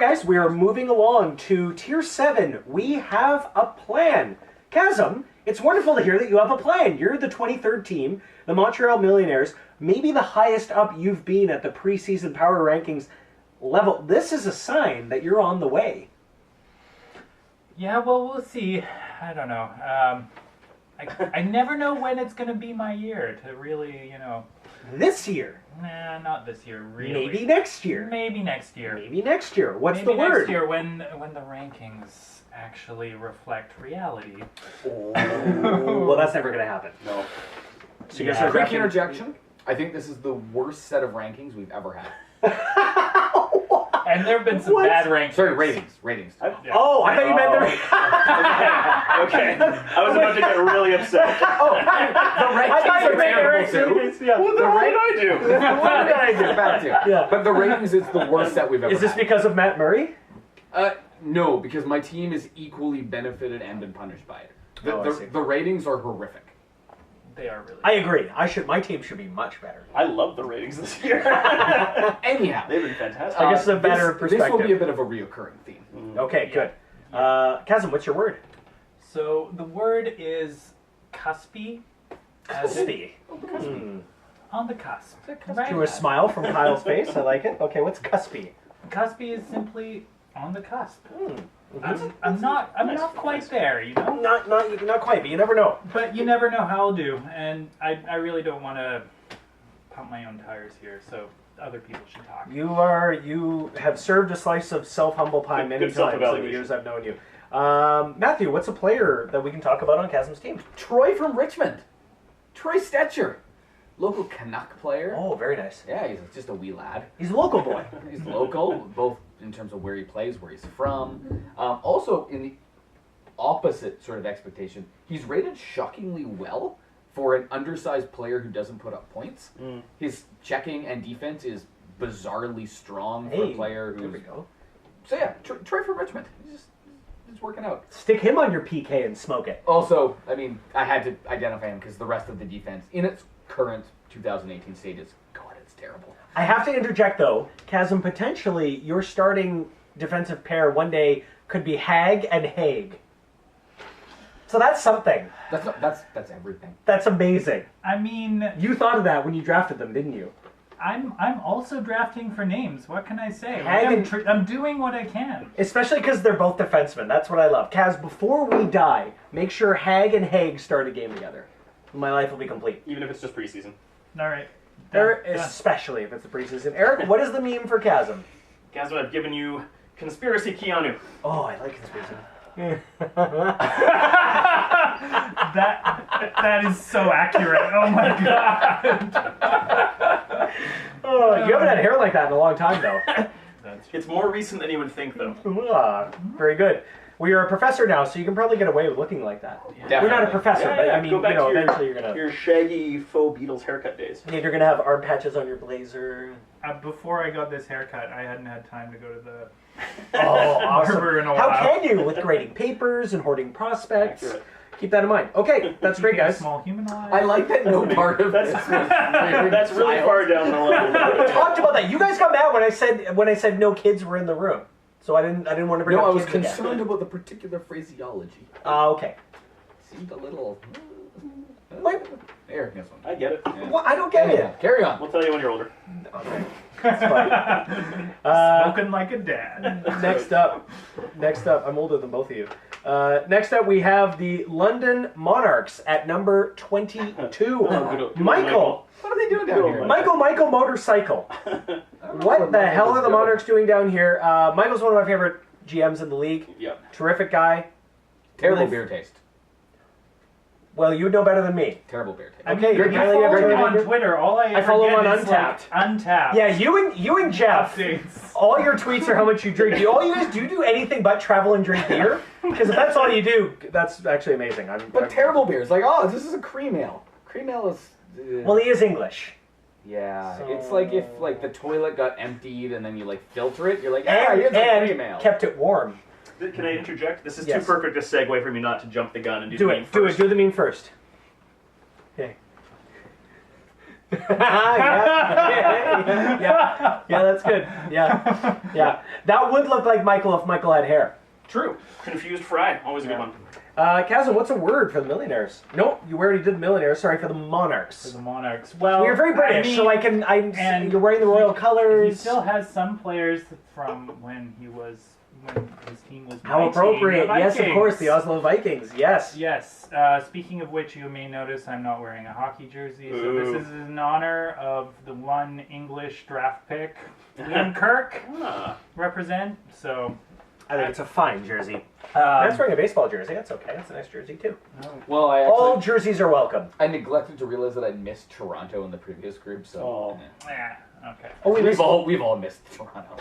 right, guys, we are moving along to Tier 7. We have a plan. Chasm, it's wonderful to hear that you have a plan. You're the 23rd team, the Montreal Millionaires, maybe the highest up you've been at the preseason power rankings level. This is a sign that you're on the way. Yeah, well, we'll see. I don't know. I never know when it's going to be my year to really, This year. Nah, not this year, really. Maybe next year. Maybe next year. Maybe next year. What's Maybe the word? next year when the rankings actually reflect reality. Oh, well, that's never going to happen. No. So you guys are Quick drafting- interjection. I think this is the worst set of rankings we've ever had. And there have been some What? bad rankings. Sorry, ratings. Yeah. Oh, I thought you meant the... Okay. I was about to get really upset. The I thought rankings you are meant terrible too. Eric's. Yeah. What the hell did I do? What did I do? Bad too. Yeah. But the ratings is the worst set we've ever Is this had. because of Matt Murray? No, because my team is equally benefited and been punished by it. Oh, I see. The ratings are horrific. They are really I agree. My team should be much better. I love the ratings this year. Anyhow, They've been fantastic. I guess a better this will be a perspective. bit of a reoccurring theme. Okay, good. Chasm, what's your word? So the word is cuspy. As in- Cuspy. On the cusp. To a smile from Kyle's face. I like it. Okay, what's cuspy? Cuspy is simply on the cusp. Mhm. I'm not Nice. quite there, Not quite, but you never know. But you never know how I'll do, and I really don't want to pump my own tires here, so other people should talk. You have served a slice of self-humble pie Good- many good times in the self-evaluation. years I've known you. Matthew, what's a player that we can talk about on Chasm's team? Troy from Richmond. Troy Stetcher. Local Canuck player. Oh, very nice. Yeah, he's just a wee lad. He's a local boy. He's local, both in terms of where he plays, where he's from. Also, in the opposite sort of expectation, he's rated shockingly well for an undersized player who doesn't put up points. His checking and defense is bizarrely strong for a player there who's... we go. So yeah, Troy from Richmond. He's working out. Stick him on your PK and smoke it. Also, I mean, I had to identify him because the rest of the defense, in its current 2018 state, is, God, it's terrible. I have to interject, though. Chasm, potentially your starting defensive pair one day could be Hag and Haig. So that's something. That's everything. That's amazing. I mean, You thought of that when you drafted them, didn't you? I'm also drafting for names. What can I say? Hag I'm doing what I can. Especially because they're both defensemen. That's what I love. Kaz, before we die, make sure Hag and Haig start a game together. My life will be complete. Even if it's just preseason. All right. Eric, Done. especially if it's the preseason. Eric, what is the meme for Chasm? Guys, I've given you Conspiracy Keanu. Oh, I like conspiracy. That is so accurate. Oh my god. Oh, you haven't had hair like that in a long time, though. It's more recent than you would think, though. Very good. Well, you're a professor now, so you can probably get away with looking like that. Definitely. We're not a professor, but I mean, Go back to your, eventually you're gonna. your shaggy faux Beatles haircut days. Yeah, you're gonna have arm patches on your blazer. Before I got this haircut, I hadn't had time to go to the Oh, awesome! barber in a How while. can you with grading papers and hoarding prospects? Accurate. Keep that in mind. Okay, that's great, Keeping a guys. Small humanoid. I like that no part of this was That's really child. far down the We level. talked about that. You guys got mad when I said no kids were in the room, so I didn't want to bring No, up I was kids again. concerned about the particular phraseology. Okay. Seemed a little... Wait. There, this one. I get it. Yeah. Well, I don't get it. Carry on. We'll tell you when you're older. Okay. That's fine. Smoking like a dad. Next up, I'm older than both of you. Next up, we have the London Monarchs at number 22. Michael. What are they doing down here? Michael Motorcycle. What the hell are the Monarchs doing down here? Michael's one of my favorite GMs in the league. Yep. Terrific guy. Terrible beer taste. Well, you know better than me. Terrible beer taste. Okay, You Kylie, follow ever him heard on of- Twitter. All I follow him get on is, Untapped. Like, Untapped. Yeah, you and Jeff. Updates. All your tweets are how much you drink. All you guys do anything but travel and drink beer? Because if that's all you do, that's actually amazing. But terrible beer. It's like, oh, this is a cream ale. Cream ale is... Well, he is English. yeah, So- it's like if like the toilet got emptied and then you like filter it, you're like, yeah, here's a cream ale. And kept it warm. Can I interject? This is Yes. too perfect a segue for me not to jump the gun and do Do the it. meme Do first. the meme first. Okay. Yeah, that's good. Yeah. That would look like Michael if Michael had hair. True. Confused fry. Always a good one. Kazim, what's a word for the millionaires? Nope, you already did the millionaires. Sorry, for the monarchs. For the Monarchs. Well, You're very British, I mean, so and you're wearing the royal He colors. still has some players from when his team was. How my appropriate. team, the Yes, of Vikings. course, the Oslo Vikings. Yes. Yes. Speaking of which, you may notice I'm not wearing a hockey jersey. So this is in honor of the one English draft pick, Liam Kirk, represent. So I think it's a fine jersey. That's wearing a baseball jersey. That's okay. That's a nice jersey, too. Well, All jerseys are welcome. I neglected to realize that I missed Toronto in the previous group, so. Oh. Okay. Oh, We've all missed Toronto.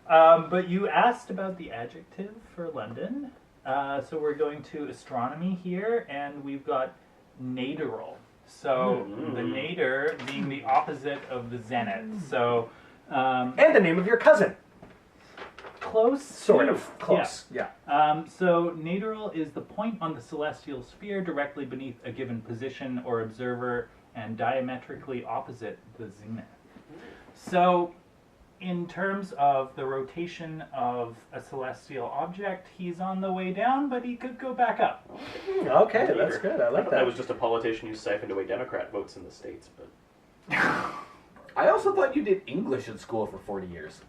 But you asked about the adjective for London. So we're going to astronomy here, and we've got naderal. So the nadir being the opposite of the zenith. So And the name of your cousin. close. Sort to. of. Close. Yeah. So naderal is the point on the celestial sphere directly beneath a given position or observer and diametrically opposite the zenith. So in terms of the rotation of a celestial object, he's on the way down, but he could go back up. Okay, that's good. I I like thought that. that was just a politician who siphoned away Democrat votes in the States, but... I also thought you did English at school for 40 years.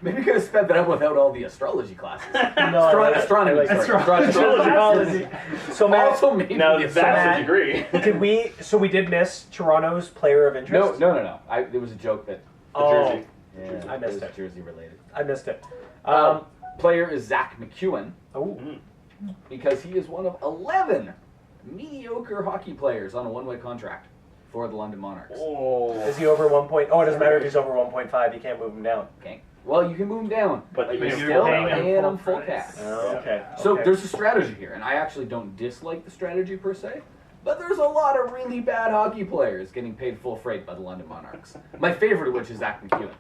Maybe you could have spent that up without all the astrology classes. Astronomy. Astrology. So Matt, Also maybe Now the that's Matt- a degree. we did miss Toronto's player of interest? No. There was a joke that... Jersey. Yeah, I missed was it. Jersey related. I missed it. Player is Zach McEwen Oh, because he is one of 11 mediocre hockey players on a one-way contract for the London Monarchs. Oh. is he over 1 point? Oh, it doesn't matter if he's over 1.5. You can't move him down. Okay. Well, you can move him down, But but you you're can still pay him paying him full full price. cash. Oh, okay. So okay. there's a strategy here, and I actually don't dislike the strategy per se, but there's a lot of really bad hockey players getting paid full freight by the London Monarchs. My favorite of which is Zach McEwen.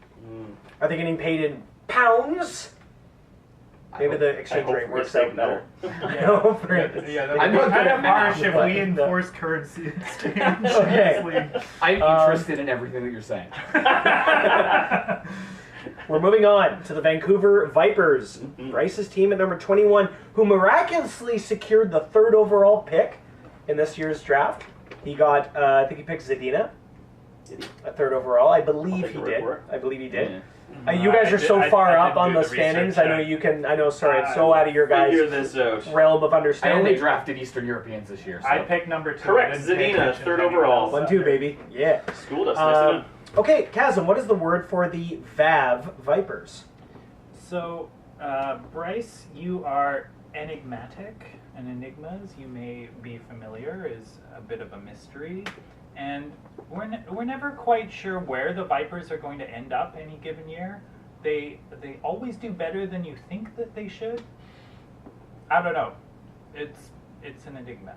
Are they getting paid in pounds? Maybe the exchange hope rate for works your out sake, better. no. No, for it. Yeah, I'm not kind good of at math, harsh if but- we enforce currency exchange. in Okay. this league. I'm interested in everything that you're saying. We're moving on to the Vancouver Vipers. Bryce's team at number 21, who miraculously secured the 3rd overall pick in this year's draft. He got, I think he picked Zadina, Did he? a 3rd overall. I believe take he your word did. for it. I believe he did. Yeah. You guys I are did- so I far up didn't on do the the standings. research, I know you can. I know. Sorry, it's Uh, so out of your guys' Figure this out. realm of I understanding. only drafted Eastern Europeans this year, so. I picked number 2. Correct, I didn't pay Zadina, attention 3rd to anyone overall. else. 1-2, baby. Yeah. Schooled us. Nicely done. Okay, Chasm. What is the word for the Vav Vipers? So, Bryce, you are enigmatic, and enigmas, you may be familiar, is a bit of a mystery. And we're never quite sure where the Vipers are going to end up any given year. They always do better than you think that they should. I don't know. It's an enigma.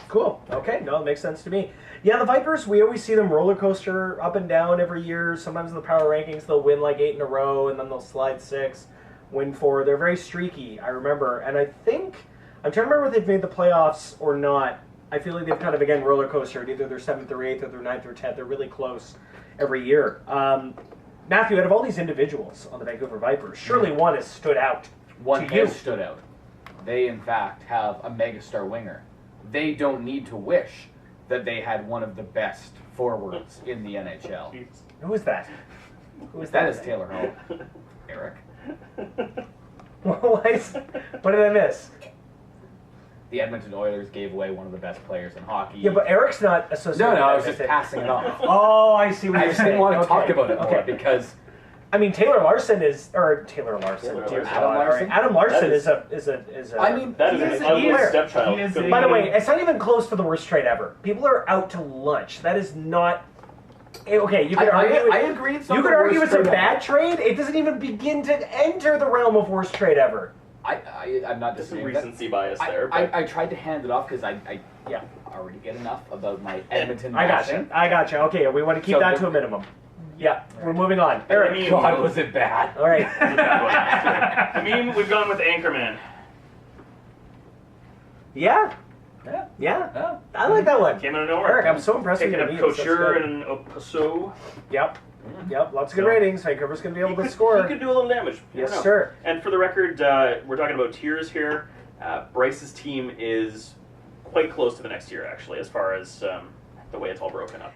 Cool. Okay, no, it makes sense to me. Yeah, the Vipers, we always see them roller coaster up and down every year. Sometimes in the power rankings, they'll win like 8 in a row, and then they'll slide 6, win 4. They're very streaky, I remember. And I think, I'm trying to remember if they've made the playoffs or not. I feel like they've kind of, again, roller coastered. Either they're 7th or 8th, or they're 9th or 10th. They're really close every year. Matthew, out of all these individuals on the Vancouver Vipers, surely one has stood out. One to you. has stood out. They, in fact, have a megastar winger. They don't need to wish that they had one of the best forwards in the NHL. Who is that? Who is That is Taylor Hall. Eric. What did I miss? The Edmonton Oilers gave away one of the best players in hockey. Yeah, but Eric's not associated No, I with was just it. passing it off. Oh, I see what I you're just saying. didn't want to Okay. talk about it more Okay. because I mean, Taylor Larson is, or Taylor Larson. Taylor dear Larson. God, Adam all right. Larson? Adam Larson That is a. I mean, That is He an is- ugly he is- stepchild. he is Good a- by the lord. way, it's not even close to the worst trade ever. People are out to lunch. That is not. Okay, you could argue. I agree. It's not You could the argue worst it's a trade bad ever. trade. It doesn't even begin to enter the realm of worst trade ever. I'm not There's some disagreeing with that. recency bias there. But I tried to hand it off because I Yeah, already get enough about my Edmonton I got you. bashing. I got you. Okay, we want to keep So that the- to a minimum. Yeah, we're moving on. I Eric, mean, God, was it bad? all right. I mean, we've gone with Anchorman. Yeah, Yeah. I like that one. Came out of nowhere. Eric, I'm so impressed with Picking your up needs. That's Couture good. and Opaso. Yep. Yep. Lots of good So- ratings. Vancouver's going to be able to He score. could do a little damage. You Yes, never know. sir. And for the record, we're talking about tiers here. Bryce's team is quite close to the next tier, actually, as far as the way it's all broken up.